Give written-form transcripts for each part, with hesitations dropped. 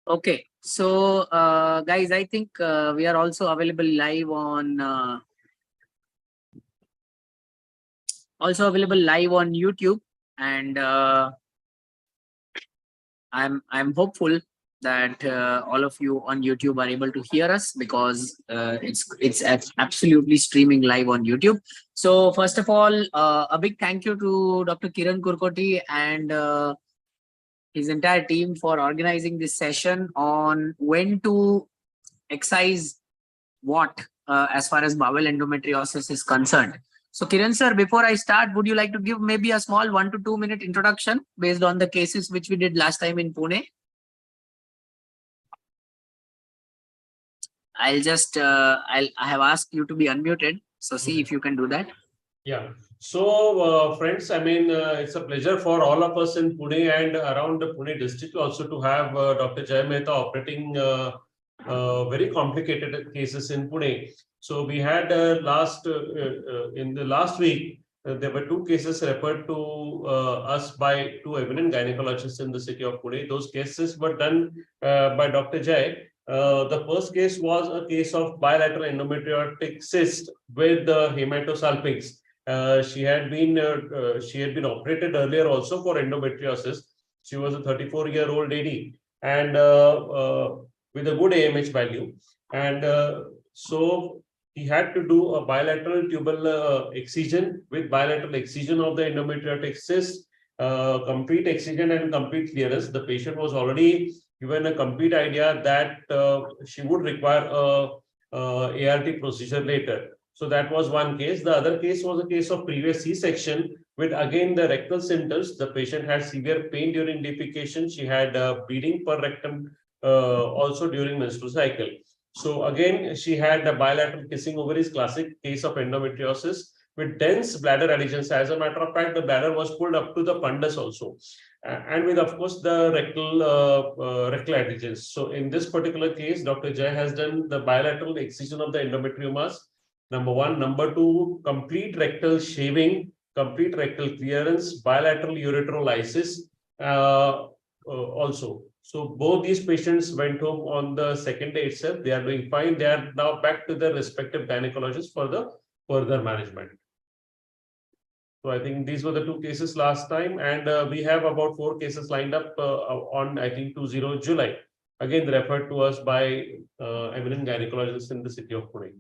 Okay, so guys, I think we are also available live on YouTube, and I'm hopeful that all of you on YouTube are able to hear us, because it's absolutely streaming live on YouTube. So first of all, a big thank you to Dr. Kiran Kurkoti and his entire team for organizing this session on when to excise what as far as bowel endometriosis is concerned. So Kiran sir, before I start, would you like to give maybe a small 1 to 2 minute introduction based on the cases which we did last time in Pune? I have asked you to be unmuted, so see if you can do that. Yeah. So, friends, I mean, it's a pleasure for all of us in Pune and around the Pune district also to have Dr. Jay Mehta operating very complicated cases in Pune. So we had in the last week, there were 2 cases referred to us by 2 eminent gynecologists in the city of Pune. Those cases were done by Dr. Jay. The first case was a case of bilateral endometriotic cyst with hematosalpinx. She had been operated earlier also for endometriosis. She was a 34-year-old lady, and with a good AMH value, and so he had to do a bilateral tubal excision with bilateral excision of the endometriotic cyst, complete excision and complete clearance. The patient was already given a complete idea that she would require a ART procedure later. So that was one case. The other case was a case of previous C-section with again the rectal symptoms. The patient had severe pain during defecation. She had bleeding per rectum also during menstrual cycle. So again, she had a bilateral kissing ovaries, classic case of endometriosis with dense bladder adhesions. As a matter of fact, the bladder was pulled up to the fundus also, and with, of course, the rectal adhesions. So in this particular case, Dr. Jay has done the bilateral excision of the endometriomas. Number 1. Number 2, complete rectal shaving, complete rectal clearance, bilateral ureterolysis also. So both these patients went home on the second day itself. They are doing fine. They are now back to their respective gynecologists for the further management. So I think these were the 2 cases last time, and we have about 4 cases lined up on, I think, 20 July. Again, referred to us by eminent gynecologists in the city of Pune.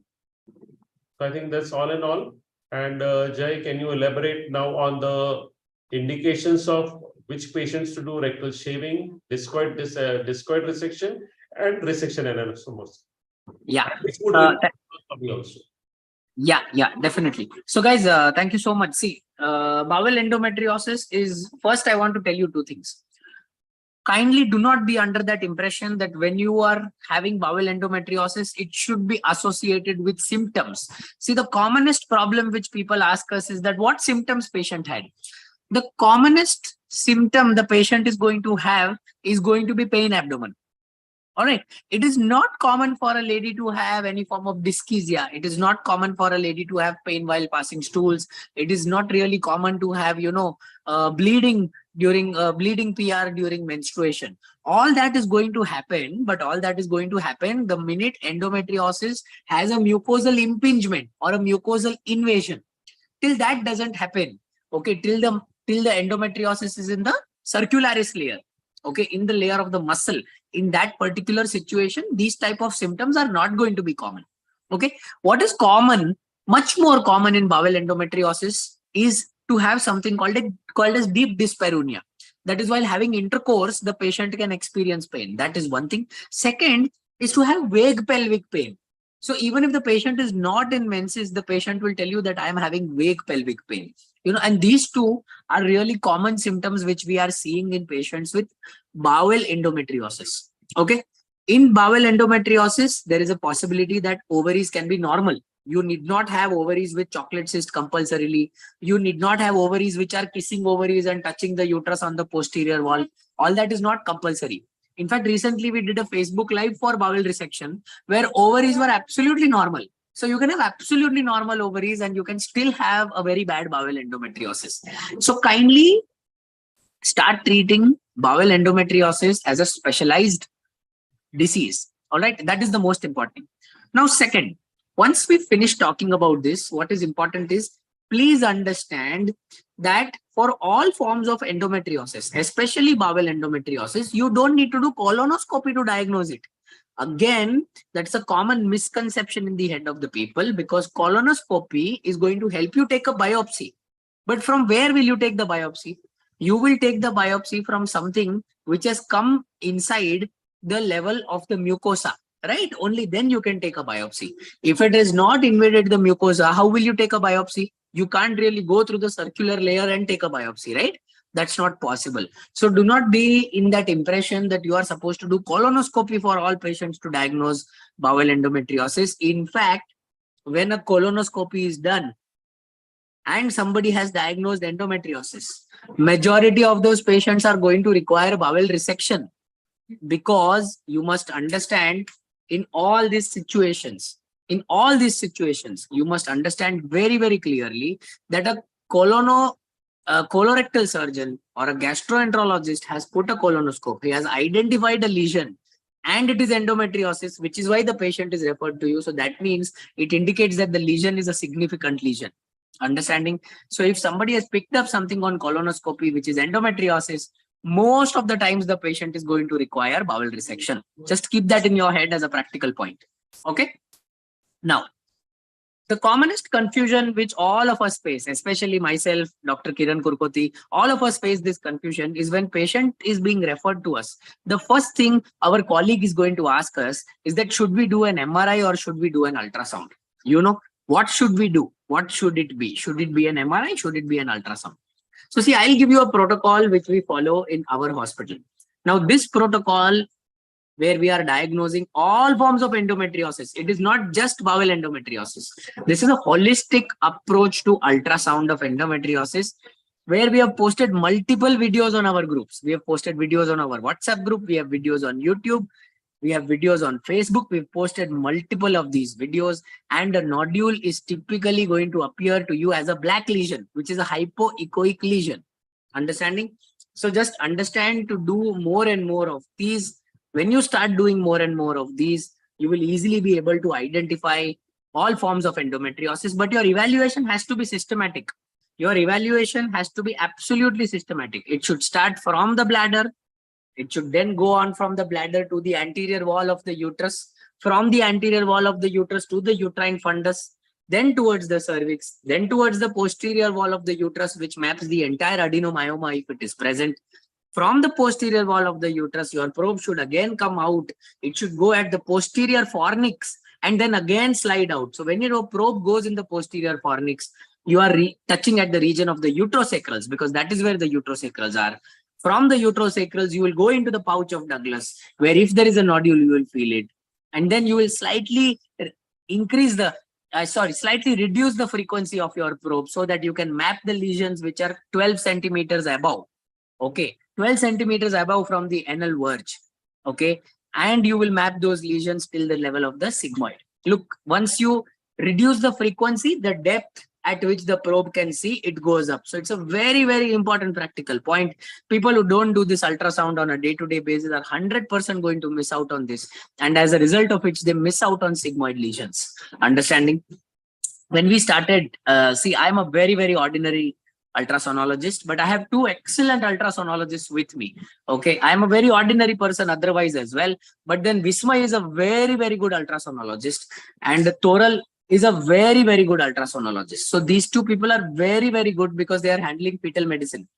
So I think that's all in all. And Jay, can you elaborate now on the indications of which patients to do rectal shaving, discoid resection, and resection aneurysms? Yeah. Also. Yeah, definitely. So guys, thank you so much. See, bowel endometriosis is, first I want to tell you 2 things. Kindly do not be under that impression that when you are having bowel endometriosis, it should be associated with symptoms. See, the commonest problem which people ask us is that what symptoms patient had. The commonest symptom the patient is going to have is going to be pain abdomen. All right. It is not common for a lady to have any form of dyschezia. It is not common for a lady to have pain while passing stools. It is not really common to have, bleeding during bleeding PR during menstruation. All that is going to happen, but all that is going to happen the minute endometriosis has a mucosal impingement or a mucosal invasion. Till that doesn't happen, okay, till the endometriosis is in the circularis layer, okay, in the layer of the muscle, in that particular situation, these type of symptoms are not going to be common. Okay, what is common, much more common in bowel endometriosis, is to have something called as deep dyspareunia. That is, while having intercourse, the patient can experience pain. That is one thing. Second is to have vague pelvic pain. So even if the patient is not in menses, the patient will tell you that I am having vague pelvic pain. And these 2 are really common symptoms which we are seeing in patients with bowel endometriosis. Okay. In bowel endometriosis, there is a possibility that ovaries can be normal. You need not have ovaries with chocolate cyst compulsorily. You need not have ovaries which are kissing ovaries and touching the uterus on the posterior wall. All that is not compulsory. In fact, recently we did a Facebook Live for bowel resection where ovaries were absolutely normal. So you can have absolutely normal ovaries and you can still have a very bad bowel endometriosis. So kindly start treating bowel endometriosis as a specialized disease. All right, that is the most important. Now, second, once we finish talking about this, what is important is please understand that for all forms of endometriosis, especially bowel endometriosis, you don't need to do colonoscopy to diagnose it. Again, that's a common misconception in the head of the people, because colonoscopy is going to help you take a biopsy. But from where will you take the biopsy? You will take the biopsy from something which has come inside the level of the mucosa, right? Only then you can take a biopsy. If it has not invaded the mucosa, how will you take a biopsy? You can't really go through the circular layer and take a biopsy, right? That's not possible. So do not be in that impression that you are supposed to do colonoscopy for all patients to diagnose bowel endometriosis. In fact, when a colonoscopy is done and somebody has diagnosed endometriosis, majority of those patients are going to require bowel resection, because you must understand in all these situations, you must understand very, very clearly that a colorectal surgeon or a gastroenterologist has put a colonoscope. He has identified a lesion and it is endometriosis, which is why the patient is referred to you. So that means it indicates that the lesion is a significant lesion. Understanding? So if somebody has picked up something on colonoscopy, which is endometriosis, most of the times the patient is going to require bowel resection. Just keep that in your head as a practical point. Okay. Now, the commonest confusion which all of us face, especially myself, Dr. Kiran Kurkoti, all of us face this confusion is when patient is being referred to us. The first thing our colleague is going to ask us is that should we do an MRI or should we do an ultrasound? You know, what should we do? What should it be? Should it be an MRI? Should it be an ultrasound? So see, I'll give you a protocol which we follow in our hospital. Now, this protocol where we are diagnosing all forms of endometriosis, it is not just bowel endometriosis. This is a holistic approach to ultrasound of endometriosis, where we have posted multiple videos on our groups. We have posted videos on our WhatsApp group. We have videos on YouTube. We have videos on Facebook. We've posted multiple of these videos, and a nodule is typically going to appear to you as a black lesion, which is a hypoechoic lesion. Understanding? So just understand, to do more and more of these. When you start doing more and more of these, you will easily be able to identify all forms of endometriosis, but your evaluation has to be systematic. Your evaluation has to be absolutely systematic. It should start from the bladder. It should then go on from the bladder to the anterior wall of the uterus, from the anterior wall of the uterus to the uterine fundus, then towards the cervix, then towards the posterior wall of the uterus, which maps the entire adenomyoma if it is present. From the posterior wall of the uterus, your probe should again come out. It should go at the posterior fornix and then again slide out. So when your probe goes in the posterior fornix, you are touching at the region of the uterosacrals, because that is where the uterosacrals are. From the uterosacrals, you will go into the pouch of Douglas, where if there is a nodule, you will feel it. And then you will slightly reduce the frequency of your probe so that you can map the lesions which are 12 centimeters above. Okay. 12 centimeters above from the anal verge. Okay. And you will map those lesions till the level of the sigmoid. Look, once you reduce the frequency, the depth at which the probe can see, it goes up. So it's a very, very important practical point. People who don't do this ultrasound on a day-to-day basis are 100% going to miss out on this. And as a result of which, they miss out on sigmoid lesions. Understanding? When we started, see, I'm a very, very ordinary ultrasonologist, but I have two excellent ultrasonologists with me. Okay, I am a very ordinary person otherwise as well, but then Vismay is a very, very good ultrasonologist, and Toral is a very, very good ultrasonologist. So these two people are very, very good because they are handling fetal medicine.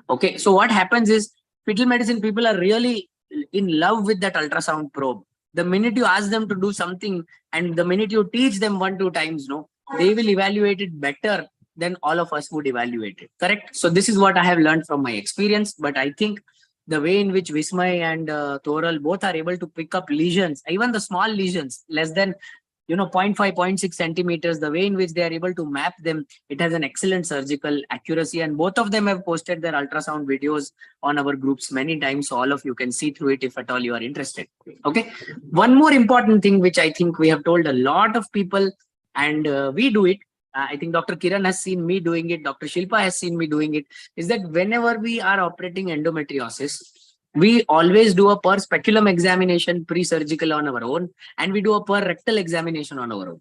Okay, so what happens is, fetal medicine people are really in love with that ultrasound probe. The minute you ask them to do something and the minute you teach them 1-2 times, no, they will evaluate it better than all of us would evaluate it. Correct? So this is what I have learned from my experience. But I think the way in which Vismay and Toral both are able to pick up lesions, even the small lesions, less than 0.5, 0.6 centimeters, the way in which they are able to map them, it has an excellent surgical accuracy. And both of them have posted their ultrasound videos on our groups many times. So all of you can see through it if at all you are interested. Okay. One more important thing, which I think we have told a lot of people, and we do it. I think Dr. Kiran has seen me doing it. Dr. Shilpa has seen me doing it. Is that whenever we are operating endometriosis, We always do a per speculum examination pre-surgical on our own, and we do a per rectal examination on our own.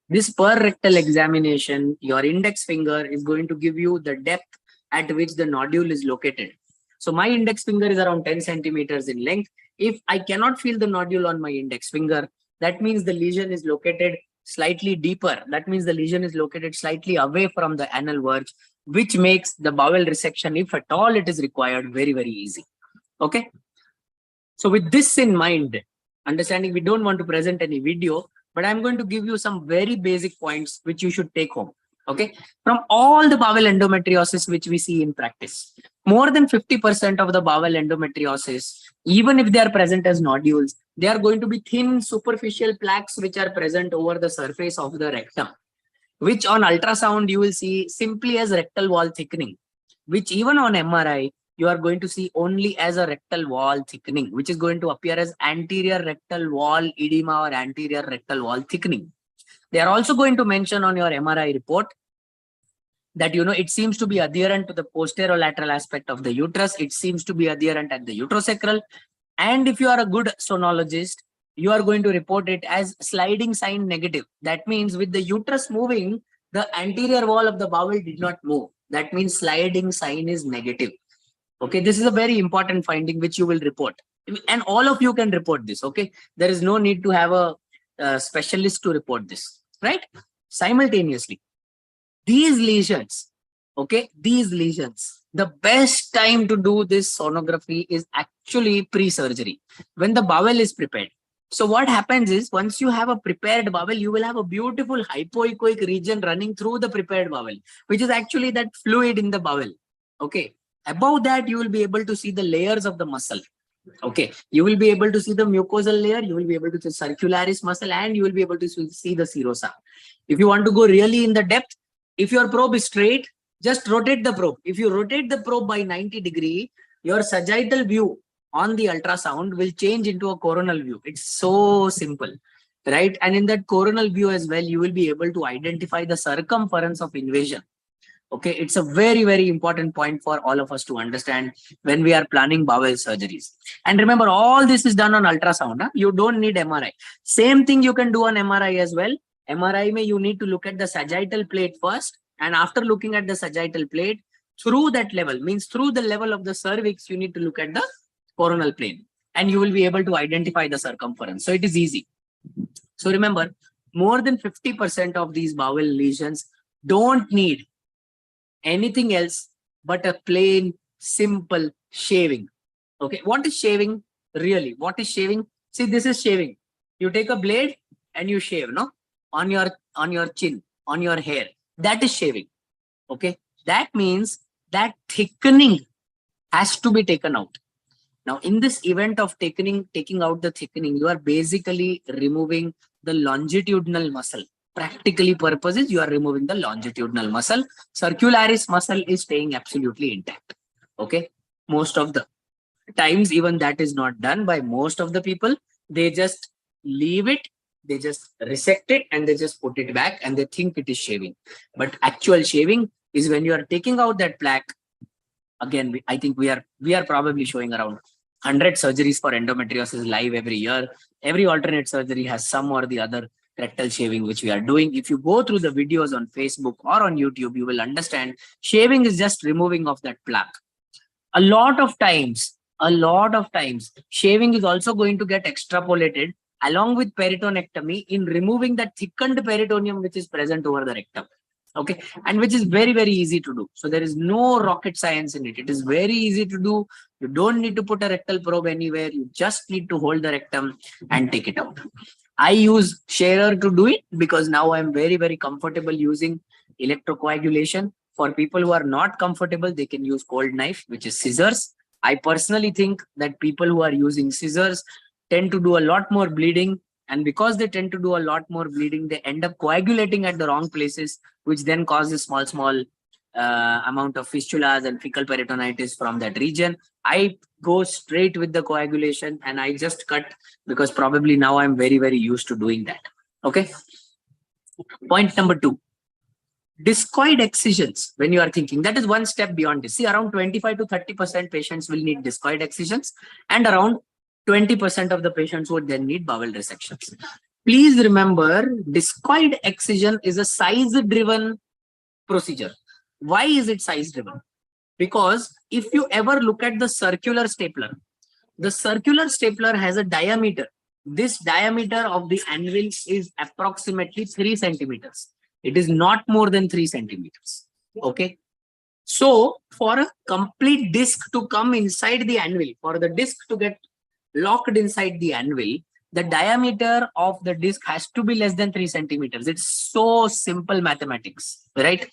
This per rectal examination, your index finger is going to give you the depth at which the nodule is located. So my index finger is around 10 centimeters in length. If I cannot feel the nodule on my index finger, that means the lesion is located slightly deeper. That means the lesion is located slightly away from the anal verge, which makes the bowel resection, if at all it is required, very, very easy. Okay. So with this in mind, understanding we don't want to present any video, but I'm going to give you some very basic points which you should take home. Okay. From all the bowel endometriosis which we see in practice, more than 50% of the bowel endometriosis, even if they are present as nodules, they are going to be thin superficial plaques which are present over the surface of the rectum, which on ultrasound you will see simply as rectal wall thickening, which even on MRI, you are going to see only as a rectal wall thickening, which is going to appear as anterior rectal wall edema or anterior rectal wall thickening. They are also going to mention on your MRI report that, it seems to be adherent to the posterolateral aspect of the uterus. It seems to be adherent at the uterosacral. And if you are a good sonologist, you are going to report it as sliding sign negative. That means with the uterus moving, the anterior wall of the bowel did not move. That means sliding sign is negative. Okay, this is a very important finding which you will report. And all of you can report this. Okay, there is no need to have a specialist to report this, right? Simultaneously, these lesions, okay, the best time to do this sonography is actually pre-surgery, when the bowel is prepared. So what happens is, once you have a prepared bowel, you will have a beautiful hypoechoic region running through the prepared bowel, which is actually that fluid in the bowel. Okay. Above that, you will be able to see the layers of the muscle. Okay. You will be able to see the mucosal layer. You will be able to see circularis muscle, and you will be able to see the serosa. If you want to go really in the depth, if your probe is straight, just rotate the probe. If you rotate the probe by 90 degrees, your sagittal view on the ultrasound will change into a coronal view. It's so simple, right? And in that coronal view as well, you will be able to identify the circumference of invasion. Okay, it's a very, very important point for all of us to understand when we are planning bowel surgeries. And remember, all this is done on ultrasound. Huh? You don't need MRI. Same thing you can do on MRI as well. MRI may you need to look at the sagittal plate first, and after looking at the sagittal plate, through that level, means through the level of the cervix, you need to look at the coronal plane, and you will be able to identify the circumference. So it is easy. So remember, more than 50% of these bowel lesions don't need anything else but a plain, simple shaving. Okay, what is shaving? Really, what is shaving? See, this is shaving. You take a blade and you shave, no? On your chin, on your hair. That is shaving. Okay, that means that thickening has to be taken out. Now, in this event of taking out the thickening, you are basically removing the longitudinal muscle. Practically purposes, you are removing the longitudinal muscle. Circularis muscle is staying absolutely intact. Okay, most of the times, even that is not done by most of the people. They just leave it, they just resect it, and they just put it back, and they think it is shaving. But actual shaving is when you are taking out that plaque. Again, I think we are probably showing around 100 surgeries for endometriosis live every year. Every alternate surgery has some or the other rectal shaving which we are doing. If you go through the videos on Facebook or on YouTube, you will understand shaving is just removing of that plaque. A lot of times, shaving is also going to get extrapolated along with peritonectomy in removing that thickened peritoneum which is present over the rectum. Okay, and which is very, very easy to do. So there is no rocket science in it. It is very easy to do. You don't need to put a rectal probe anywhere. You just need to hold the rectum and take it out. I use Sharer to do it because now I'm very, very comfortable using electrocoagulation. For people who are not comfortable, they can use cold knife, which is scissors. I personally think that people who are using scissors tend to do a lot more bleeding. And because they tend to do a lot more bleeding, they end up coagulating at the wrong places, which then causes small amount of fistulas and fecal peritonitis from that region. I go straight with the coagulation and I just cut because probably now I'm very, very used to doing that. Okay. Point number 2. Discoid excisions, when you are thinking, that is one step beyond this. See, around 25 to 30% patients will need discoid excisions, and around 20% of the patients would then need bowel resections. Please remember, discoid excision is a size-driven procedure. Why is it size-driven? Because if you ever look at the circular stapler has a diameter. This diameter of the anvil is approximately 3 centimeters. It is not more than 3 centimeters. Okay. So for a complete disc to come inside the anvil, for the disc to get locked inside the anvil, the diameter of the disc has to be less than 3 centimeters. It's so simple mathematics, right?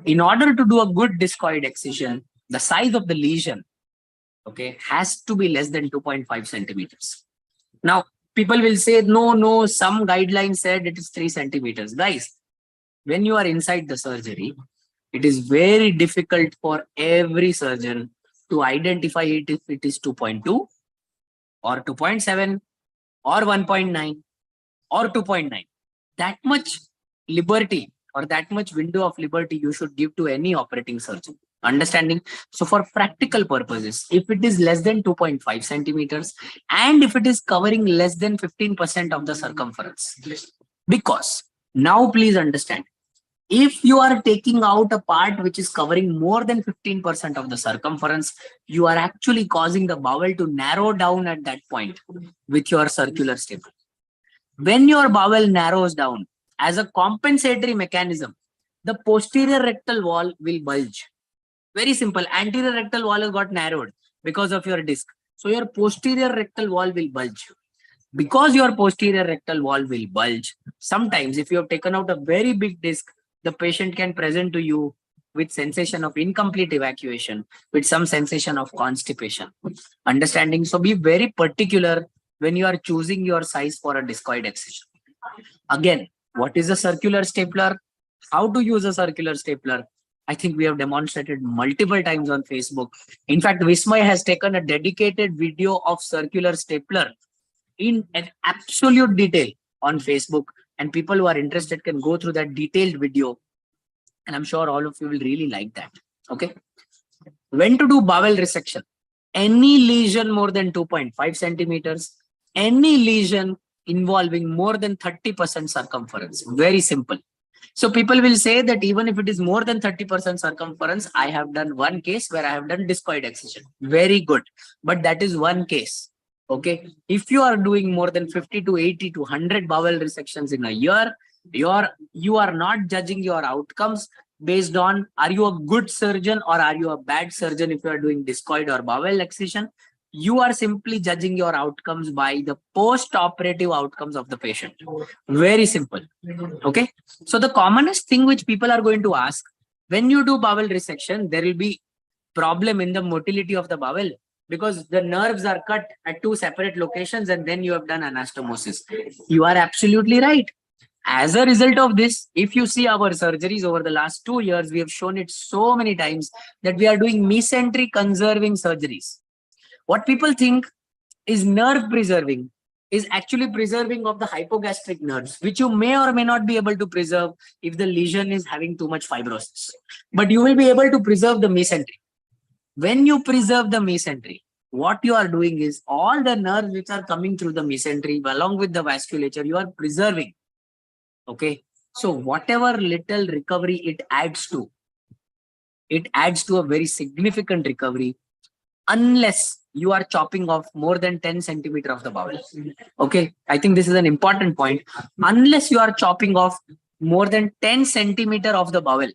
In order to do a good discoid excision, the size of the lesion, okay, has to be less than 2.5 centimeters. Now, people will say, no, some guidelines said it is 3 centimeters. Guys, when you are inside the surgery, it is very difficult for every surgeon to identify it if it is 2.2 or 2.7 or 1.9 or 2.9. That much liberty or that much window of liberty you should give to any operating surgeon. Understanding? So for practical purposes, if it is less than 2.5 centimeters and if it is covering less than 15% of the circumference, because now please understand, if you are taking out a part which is covering more than 15% of the circumference, you are actually causing the bowel to narrow down at that point with your circular staple. When your bowel narrows down, as a compensatory mechanism, the posterior rectal wall will bulge. Very simple. Anterior rectal wall has got narrowed because of your disc. So your posterior rectal wall will bulge. Because your posterior rectal wall will bulge, sometimes if you have taken out a very big disc, the patient can present to you with sensation of incomplete evacuation, with some sensation of constipation. Understanding? So be very particular when you are choosing your size for a discoid excision. Again, what is a circular stapler? How to use a circular stapler? I think we have demonstrated multiple times on Facebook. In fact, Vismay has taken a dedicated video of circular stapler in an absolute detail on Facebook, and people who are interested can go through that detailed video, and I'm sure all of you will really like that. Okay. When to do bowel resection? Any lesion more than 2.5 centimeters, any lesion involving more than 30% circumference. Very simple. So people will say that even if it is more than 30% circumference, I have done one case where I have done discoid excision. Very good. But that is one case. Okay. If you are doing more than 50 to 80 to 100 bowel resections in a year, you are not judging your outcomes based on are you a good surgeon or are you a bad surgeon if you are doing discoid or bowel excision. You are simply judging your outcomes by the post-operative outcomes of the patient. Very simple. Okay. So the commonest thing which people are going to ask, when you do bowel resection, there will be problem in the motility of the bowel because the nerves are cut at two separate locations and then you have done anastomosis. You are absolutely right. As a result of this, if you see our surgeries over the last 2 years, we have shown it so many times that we are doing mesentery conserving surgeries. What people think is nerve preserving is actually preserving of the hypogastric nerves, which you may or may not be able to preserve if the lesion is having too much fibrosis. But you will be able to preserve the mesentery. When you preserve the mesentery, what you are doing is all the nerves which are coming through the mesentery along with the vasculature, you are preserving. Okay. So whatever little recovery it adds to a very significant recovery, unless you are chopping off more than 10 centimeter of the bowel. Okay. I think this is an important point. Unless you are chopping off more than 10 centimeter of the bowel,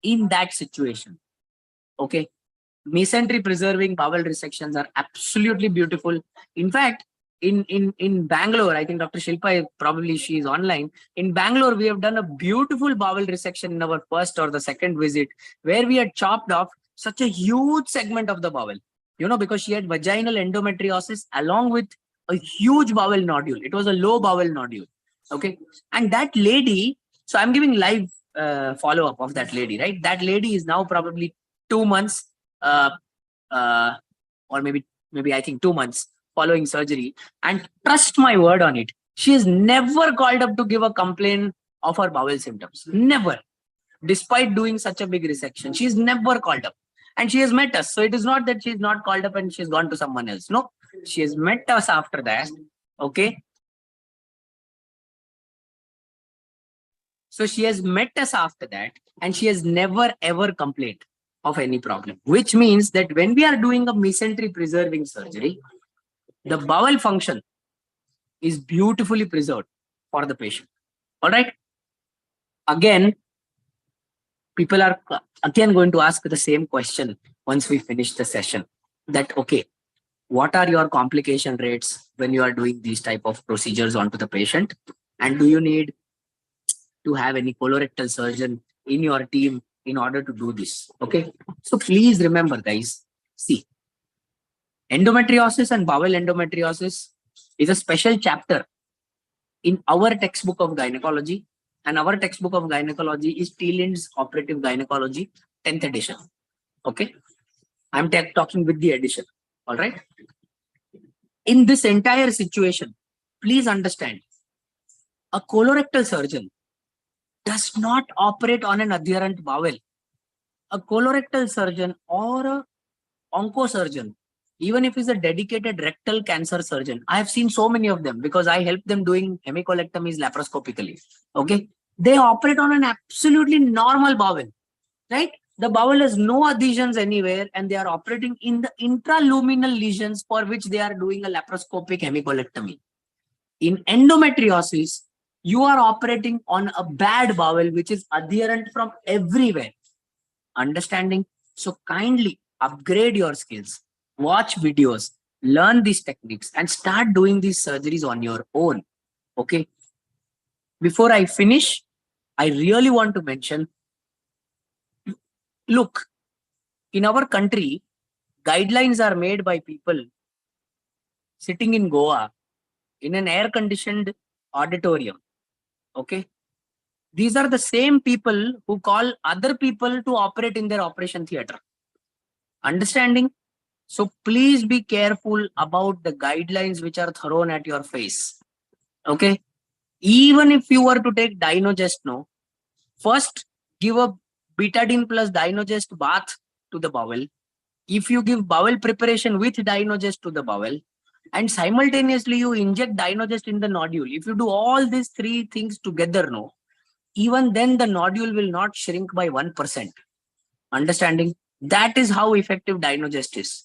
in that situation, okay, mesentery preserving bowel resections are absolutely beautiful. In fact, in Bangalore, I think Dr. Shilpa, probably she is online. In Bangalore, we have done a beautiful bowel resection in our first or the second visit, where we had chopped off such a huge segment of the bowel, because she had vaginal endometriosis along with a huge bowel nodule. It was a low bowel nodule. Okay. And that lady, so I'm giving live follow-up of that lady, right? That lady is now probably 2 months, or maybe I think 2 months following surgery, and trust my word on it, she is never called up to give a complaint of her bowel symptoms. Never. Despite doing such a big resection, she's never called up. And she has met us. So it is not that she's not called up and she's gone to someone else. No, she has met us after that. Okay. So she has met us after that and she has never ever complained of any problem, which means that when we are doing a mesentery preserving surgery, the bowel function is beautifully preserved for the patient. All right. Again, people are again going to ask the same question once we finish the session that, okay, what are your complication rates when you are doing these type of procedures onto the patient? And do you need to have any colorectal surgeon in your team in order to do this? Okay. So please remember, guys, see, endometriosis and bowel endometriosis is a special chapter in our textbook of gynecology. And our textbook of gynecology is Thielend's Operative Gynecology, 10th edition. Okay. I'm talking with the edition. All right. In this entire situation, please understand, a colorectal surgeon does not operate on an adherent bowel. A colorectal surgeon or a oncosurgeon, even if he's a dedicated rectal cancer surgeon, I have seen so many of them because I help them doing hemicolectomies laparoscopically. Okay. They operate on an absolutely normal bowel, right? The bowel has no adhesions anywhere and they are operating in the intraluminal lesions for which they are doing a laparoscopic hemicolectomy. In endometriosis, you are operating on a bad bowel which is adherent from everywhere. Understanding? So kindly upgrade your skills, watch videos, learn these techniques and start doing these surgeries on your own. Okay. Before I finish, I really want to mention, look, in our country, guidelines are made by people sitting in Goa in an air-conditioned auditorium. Okay. These are the same people who call other people to operate in their operation theater. Understanding? So please be careful about the guidelines which are thrown at your face. Okay. Even if you were to take Dynogest, no, first give a betadine plus Dynogest bath to the bowel. If you give bowel preparation with Dynogest to the bowel, and simultaneously you inject Dynogest in the nodule, if you do all these three things together, no, even then the nodule will not shrink by 1%. Understanding? That is how effective Dynogest is.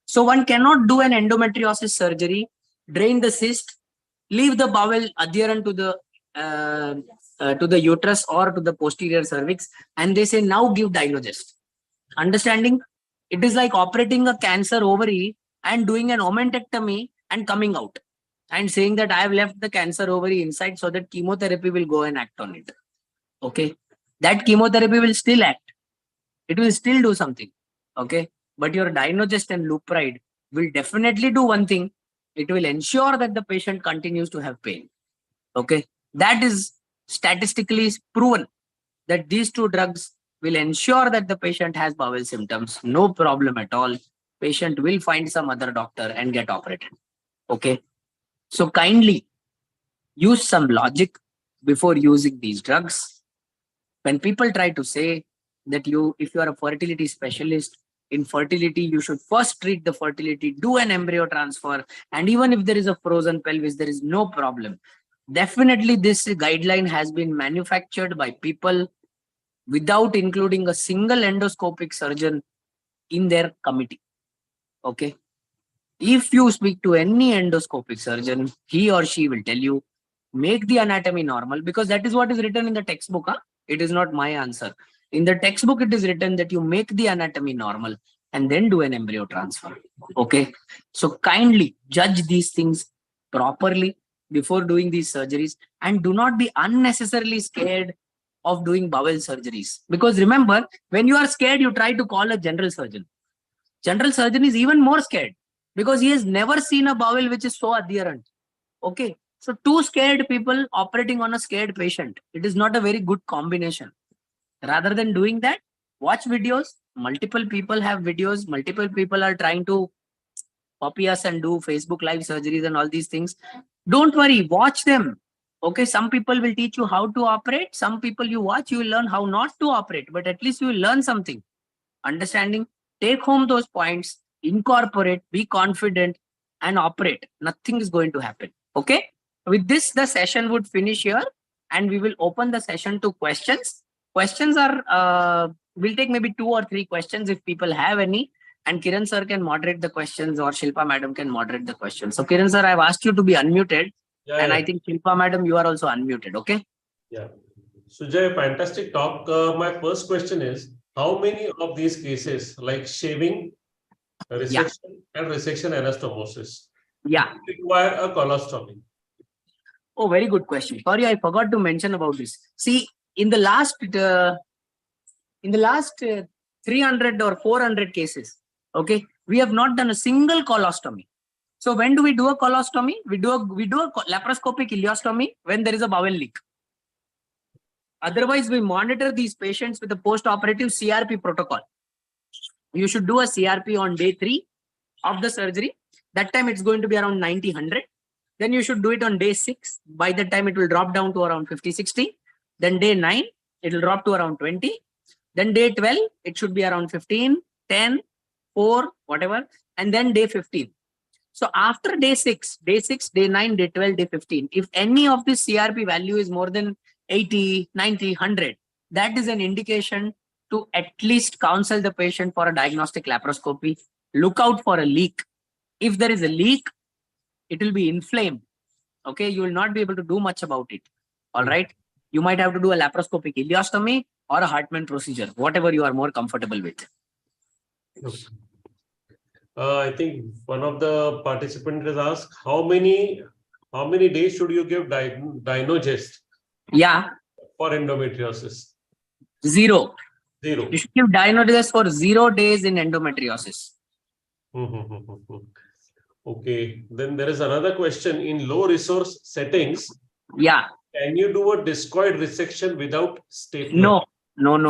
So one cannot do an endometriosis surgery, drain the cyst, leave the bowel adherent to the uterus or to the posterior cervix, and they say now give Dynogest. Understanding? It is like operating a cancer ovary and doing an omentectomy and coming out and saying that I have left the cancer ovary inside so that chemotherapy will go and act on it. Okay. That chemotherapy will still act. It will still do something. Okay. But your Dynogest and Lupride will definitely do one thing. It will ensure that the patient continues to have pain. Okay. That is statistically proven that these two drugs will ensure that the patient has bowel symptoms. No problem at all. Patient will find some other doctor and get operated. Okay. So kindly use some logic before using these drugs. When people try to say that if you are a fertility specialist, in fertility, you should first treat the fertility, do an embryo transfer, and even if there is a frozen pelvis, there is no problem. Definitely, this guideline has been manufactured by people without including a single endoscopic surgeon in their committee. Okay. If you speak to any endoscopic surgeon, he or she will tell you, make the anatomy normal, because that is what is written in the textbook. Huh? It is not my answer. In the textbook, it is written that you make the anatomy normal and then do an embryo transfer. Okay. So kindly judge these things properly before doing these surgeries, and do not be unnecessarily scared of doing bowel surgeries. Because remember, when you are scared, you try to call a general surgeon. General surgeon is even more scared because he has never seen a bowel which is so adherent. Okay. So two scared people operating on a scared patient, it is not a very good combination. Rather than doing that, watch videos. Multiple people have videos. Multiple people are trying to copy us and do Facebook live surgeries and all these things. Don't worry, watch them. Okay, some people will teach you how to operate. Some people you watch, you will learn how not to operate, but at least you will learn something. Understanding, take home those points, incorporate, be confident, and operate. Nothing is going to happen. Okay. With this, the session would finish here, and we will open the session to questions. Questions are, we'll take maybe 2 or 3 questions if people have any, and Kiran sir can moderate the questions or Shilpa madam can moderate the questions. So Kiran sir, I've asked you to be unmuted. Yeah, And yeah. I think Shilpa madam, you are also unmuted. Okay. Yeah. Sujay, fantastic talk. My first question is, how many of these cases, like shaving, resection, and resection anastomosis, Yeah. require a colostomy? Oh, very good question. Sorry, I forgot to mention about this. See, in the last 300 or 400 cases, okay, we have not done a single colostomy. So when do we do a colostomy? We do a laparoscopic ileostomy when there is a bowel leak. Otherwise, we monitor these patients with a post-operative CRP protocol. You should do a CRP on day 3 of the surgery. That time it's going to be around 90-100. Then you should do it on day 6. By that time, it will drop down to around 50-60. Then day 9, it will drop to around 20. Then day 12, it should be around 15, 10, 4, whatever. And then day 15. So after day 6, day 9, day 12, day 15, if any of this CRP value is more than 80, 90, 100, that is an indication to at least counsel the patient for a diagnostic laparoscopy. Look out for a leak. If there is a leak, it will be inflamed. Okay, you will not be able to do much about it. All right. You might have to do a laparoscopic ileostomy or a Hartmann procedure, whatever you are more comfortable with. I think one of the participants has asked, how many days should you give Dynogest? Yeah. For endometriosis? 0. 0. You should give Dynogest for 0 days in endometriosis. Okay. Then there is another question. In low resource settings, yeah, can you do a discoid resection without stapler? No. Like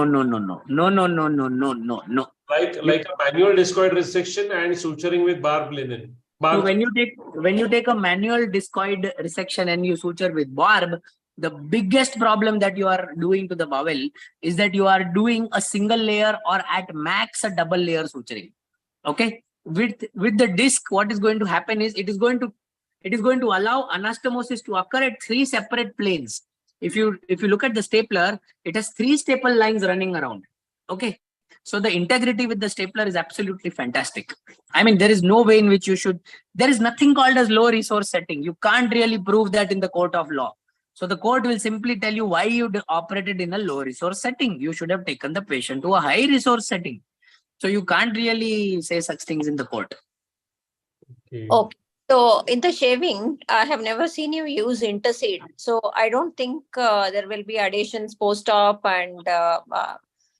a manual discoid resection and suturing with barbed linen. So when you take a manual discoid resection and you suture with barb, the biggest problem that you are doing to the bowel is that you are doing a single layer or at max a double layer suturing. Okay. With the disc, what is going to happen is it is going to allow anastomosis to occur at 3 separate planes. If you look at the stapler, it has 3 staple lines running around. Okay. So the integrity with the stapler is absolutely fantastic. I mean, there is no way in which there is nothing called as low resource setting. You can't really prove that in the court of law. So the court will simply tell you why you operated in a low resource setting. You should have taken the patient to a high resource setting. So you can't really say such things in the court. Okay. So in the shaving, I have never seen you use interseed. So I don't think there will be additions post-op and...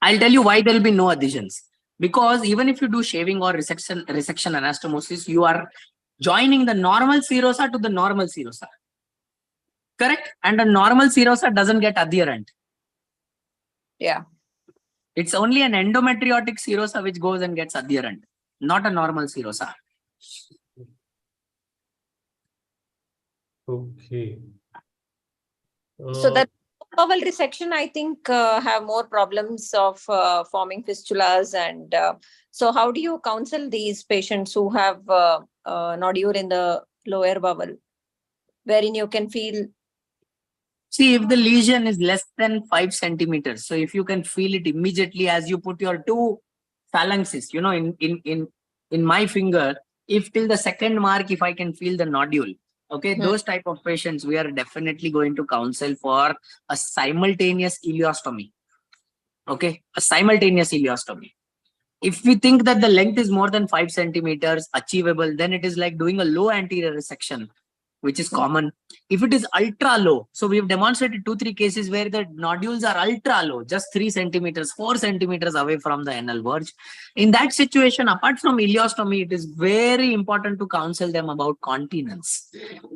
I'll tell you why there will be no additions. Because even if you do shaving or resection anastomosis, you are joining the normal serosa to the normal serosa. Correct? And a normal serosa doesn't get adherent. Yeah. It's only an endometriotic serosa which goes and gets adherent, not a normal serosa. Okay. So that bowel resection, I think, have more problems of forming fistulas. And so how do you counsel these patients who have nodule in the lower bowel, wherein you can feel? See, if the lesion is less than 5 centimeters, so if you can feel it immediately as you put your 2 phalanxes, in my finger, if till the second mark, if I can feel the nodule, okay, those type of patients, we are definitely going to counsel for a simultaneous ileostomy. Okay, a simultaneous ileostomy. If we think that the length is more than 5 centimeters achievable, then it is like doing a low anterior resection, which is common. If it is ultra low, so we have demonstrated 2-3 cases where the nodules are ultra low, just 3 centimeters, 4 centimeters away from the anal verge. In that situation, apart from ileostomy, it is very important to counsel them about continence.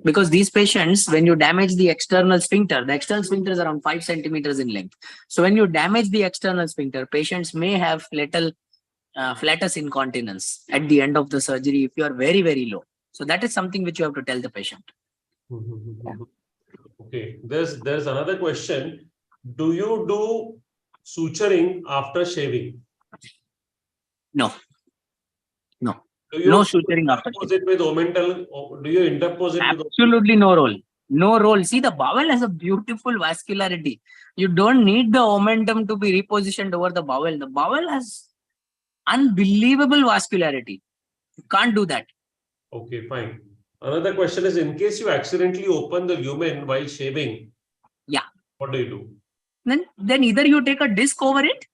Because these patients, when you damage the external sphincter is around 5 centimeters in length. So when you damage the external sphincter, patients may have flatus incontinence at the end of the surgery if you are very, very low. So that is something which you have to tell the patient. Okay. There's another question. Do you do suturing after shaving? No, no, Do you no suturing after interpose shaving. it with omental? Do you interpose it with Absolutely no role. No role. See, the bowel has a beautiful vascularity. You don't need the omentum to be repositioned over the bowel. The bowel has unbelievable vascularity. You can't do that. Okay, fine. Another question is, in case you accidentally open the lumen while shaving, Yeah. what do you do? Then either you take a disc over it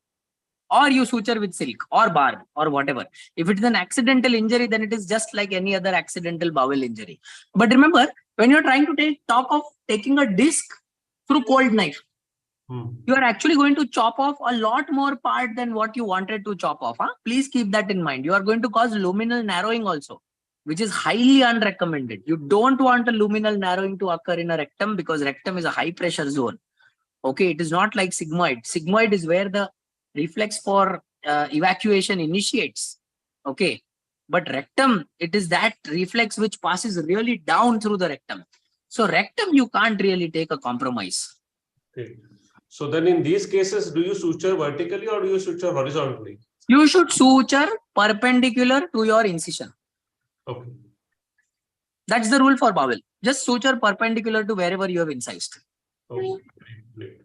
or you suture with silk or barb or whatever. If it is an accidental injury, then it is just like any other accidental bowel injury. But remember, when you're trying to talk of taking a disc through cold knife, you are actually going to chop off a lot more part than what you wanted to chop off. Huh? Please keep that in mind. You are going to cause luminal narrowing also, which is highly unrecommended. You don't want a luminal narrowing to occur in a rectum because rectum is a high pressure zone. Okay, it is not like sigmoid. Sigmoid is where the reflex for evacuation initiates. Okay, but rectum, it is that reflex which passes really down through the rectum. So rectum, you can't really take a compromise. Okay. So then in these cases, do you suture vertically or do you suture horizontally? You should suture perpendicular to your incision. Okay. That's the rule for bowel. Just suture perpendicular to wherever you have incised. Okay. Great.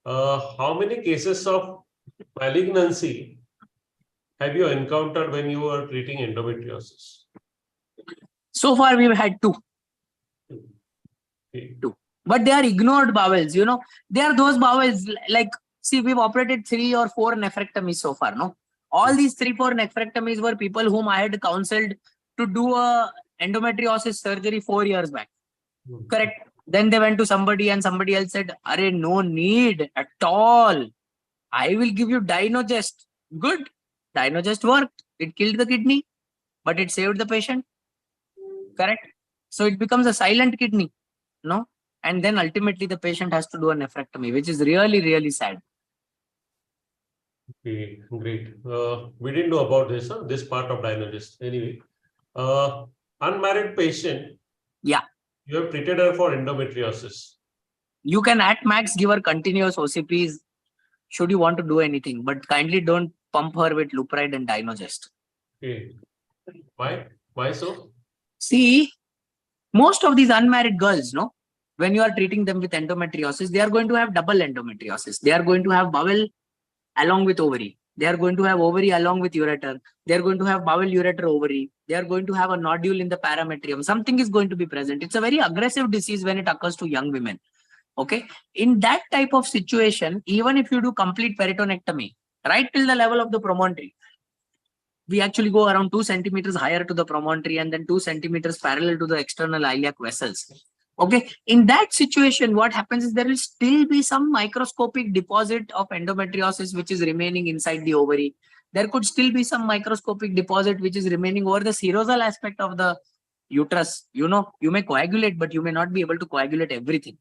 How many cases of malignancy have you encountered when you were treating endometriosis? So far, we've had two. Okay. But they are ignored bowels, you know. They are those bowels like, see, we've operated 3 or 4 nephrectomies so far, no? All these 3-4 nephrectomies were people whom I had counseled to do a endometriosis surgery 4 years back. Correct. Then they went to somebody and somebody else said, "Arey, no need at all. I will give you Dynogest." Good. Dynogest worked. It killed the kidney, but it saved the patient. Correct. So it becomes a silent kidney, no? And then ultimately the patient has to do a nephrectomy, which is really, really sad. Okay, great. We didn't know about this, this part of Dynogest. Anyway, unmarried patient. Yeah. You have treated her for endometriosis. You can at max give her continuous OCPs should you want to do anything, but kindly don't pump her with Lupride and Dynogest. Okay. Why? Why so? See, most of these unmarried girls, no, when you are treating them with endometriosis, they are going to have double endometriosis. They are going to have bowel along with ovary. They are going to have ovary along with ureter. They are going to have bowel ureter ovary. They are going to have a nodule in the parametrium. Something is going to be present. It's a very aggressive disease when it occurs to young women. Okay. In that type of situation, even if you do complete peritonectomy, right till the level of the promontory, we actually go around 2 centimeters higher to the promontory and then 2 centimeters parallel to the external iliac vessels. Okay. In that situation, what happens is there will still be some microscopic deposit of endometriosis which is remaining inside the ovary. There could still be some microscopic deposit which is remaining over the serosal aspect of the uterus. You know, you may coagulate, but you may not be able to coagulate everything.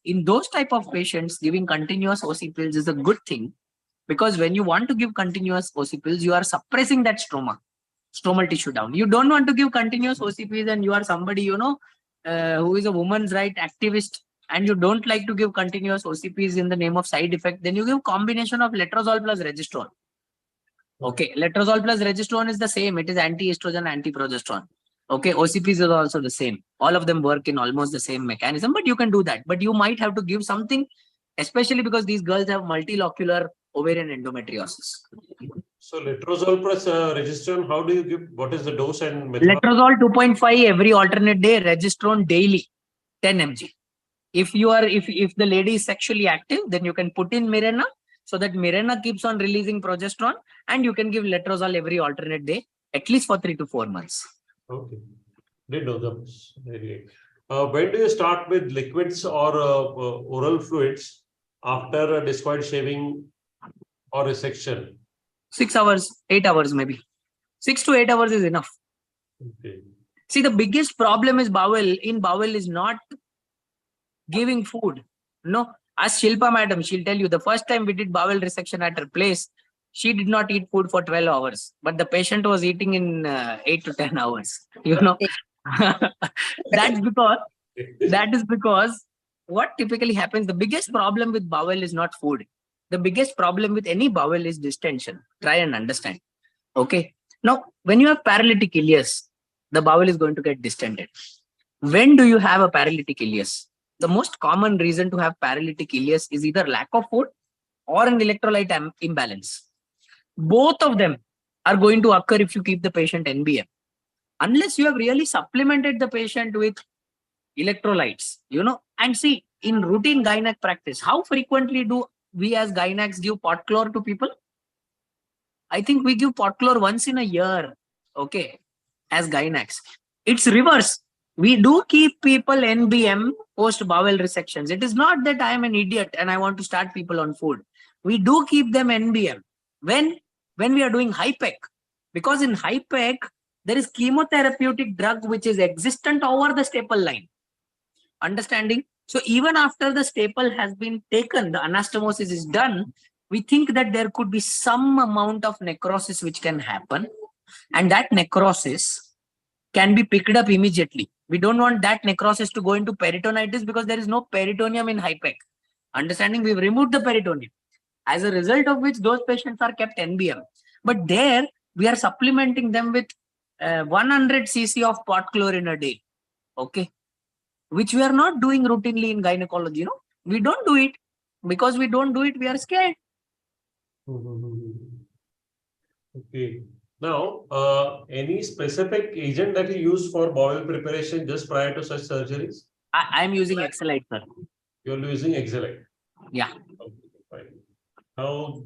In those type of patients, giving continuous OC pills is a good thing, because when you want to give continuous OC pills, you are suppressing that stromal tissue down. You don't want to give continuous OC pills and you are somebody, you know, who is a woman's right activist, and you don't like to give continuous OCPs in the name of side effect, then you give combination of letrozole plus registrone. Okay, letrozole plus registrone is the same. It is anti-estrogen, anti-progesterone. Okay, OCPs is also the same. All of them work in almost the same mechanism, but you can do that. But you might have to give something, especially because these girls have multilocular ovarian endometriosis. So letrozole plus registrone, how do you give? What is the dose and method? Letrozole 2.5 every alternate day, registrone daily, 10 mg. If the lady is sexually active, then you can put in Mirena, so that Mirena keeps on releasing progesterone, and you can give letrozole every alternate day, at least for 3 to 4 months. Okay. Didn't know that. When do you start with liquids or oral fluids after a discoid shaving or resection? 6 hours, 8 hours maybe. 6 to 8 hours is enough. Okay. See, the biggest problem is bowel. In bowel is not giving food. No, ask Shilpa madam, she'll tell you the first time we did bowel resection at her place, she did not eat food for 12 hours, but the patient was eating in 8 to 10 hours. You know, that is because what typically happens, the biggest problem with bowel is not food. The biggest problem with any bowel is distension. Try and understand. Okay. Now, when you have paralytic ileus, the bowel is going to get distended. When do you have a paralytic ileus? The most common reason to have paralytic ileus is either lack of food or an electrolyte imbalance. Both of them are going to occur if you keep the patient NBM. Unless you have really supplemented the patient with electrolytes, and see, in routine gynec practice, how frequently do we as gynecs give pot chlor to people? I think we give pot chlor once in a year, okay, as gynecs. It's reverse. We do keep people NBM post bowel resections. It is not that I am an idiot and I want to start people on food. We do keep them NBM when we are doing HIPEC, because in HIPEC there is chemotherapeutic drug which is existent over the staple line. Understanding? So even after the staple has been taken, the anastomosis is done, we think that there could be some amount of necrosis which can happen, and that necrosis can be picked up immediately. We don't want that necrosis to go into peritonitis because there is no peritoneum in HIPEC. Understanding? We've removed the peritoneum. As a result of which those patients are kept NBM. But there we are supplementing them with 100 cc of pot chlor in a day. Okay. Which we are not doing routinely in gynecology. We don't do it. Because we don't do it, we are scared. Okay. Now, any specific agent that you use for bowel preparation just prior to such surgeries? I am using Excelite, sir. You're using Excelite? Yeah. Okay, fine. Now,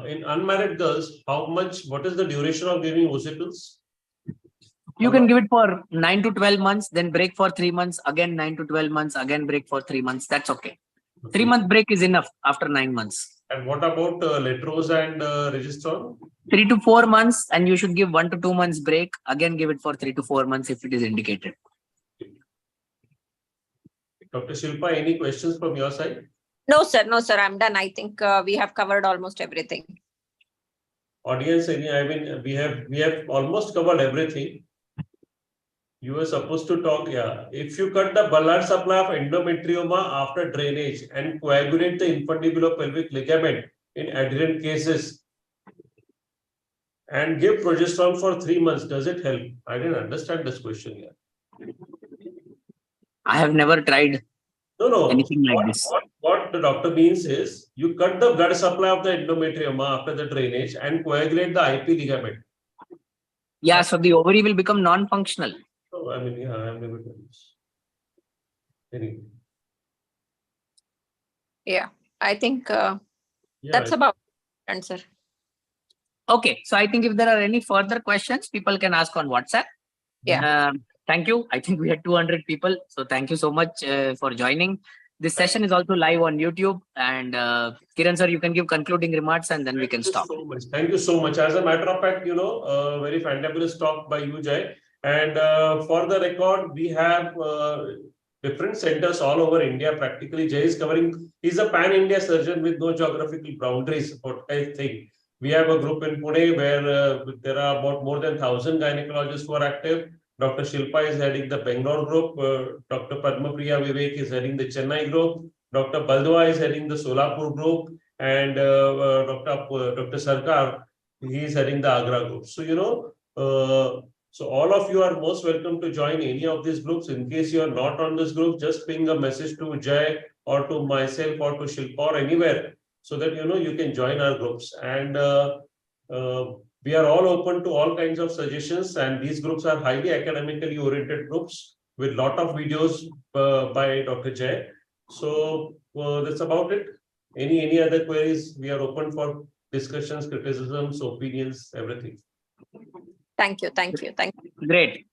in unmarried girls, what is the duration of giving OC You can give it for 9 to 12 months, then break for 3 months, again 9 to 12 months, again break for 3 months. That's okay. 3-month break is enough after 9 months. And what about Letrose and Registron? 3 to 4 months, and you should give 1 to 2 months break. Again, give it for 3 to 4 months if it is indicated. Dr. Shilpa, any questions from your side? No, sir. No, sir. I'm done. I think we have covered almost everything. Audience, I mean, we have almost covered everything. You were supposed to talk, yeah. If you cut the blood supply of endometrioma after drainage and coagulate the infundibulopelvic ligament in adherent cases and give progesterone for 3 months, does it help? I didn't understand this question here. I have never tried anything like this. What the doctor means is, you cut the blood supply of the endometrioma after the drainage and coagulate the IP ligament. Yeah, so the ovary will become non-functional. Oh, I mean, yeah, I've never done this. Anyway. Yeah, I think that's about answer. Okay, so I think if there are any further questions, people can ask on WhatsApp. Yeah. Thank you. I think we had 200 people. So thank you so much for joining. This session is also live on YouTube. And Kiran sir, you can give concluding remarks and then we can stop. Thank you so much. As a matter of fact, very fantabulous talk by you, Jai. And for the record, we have different centers all over India. Practically, Jai is covering, he's a pan-India surgeon with no geographical boundaries, what I think. We have a group in Pune where there are about more than 1,000 gynecologists who are active. Dr. Shilpa is heading the Bangalore group. Dr. Padmapriya Vivek is heading the Chennai group. Dr. Baldwa is heading the Solapur group. And Dr. Sarkar, he is heading the Agra group. So, so all of you are most welcome to join any of these groups. In case you are not on this group, just ping a message to Jai or to myself or to Shilpa or anywhere so that, you can join our groups. And we are all open to all kinds of suggestions, and these groups are highly academically oriented groups with lot of videos by Dr. Jai. So that's about it. Any other queries? We are open for discussions, criticisms, opinions, everything. Thank you. Thank you. Thank you. Great.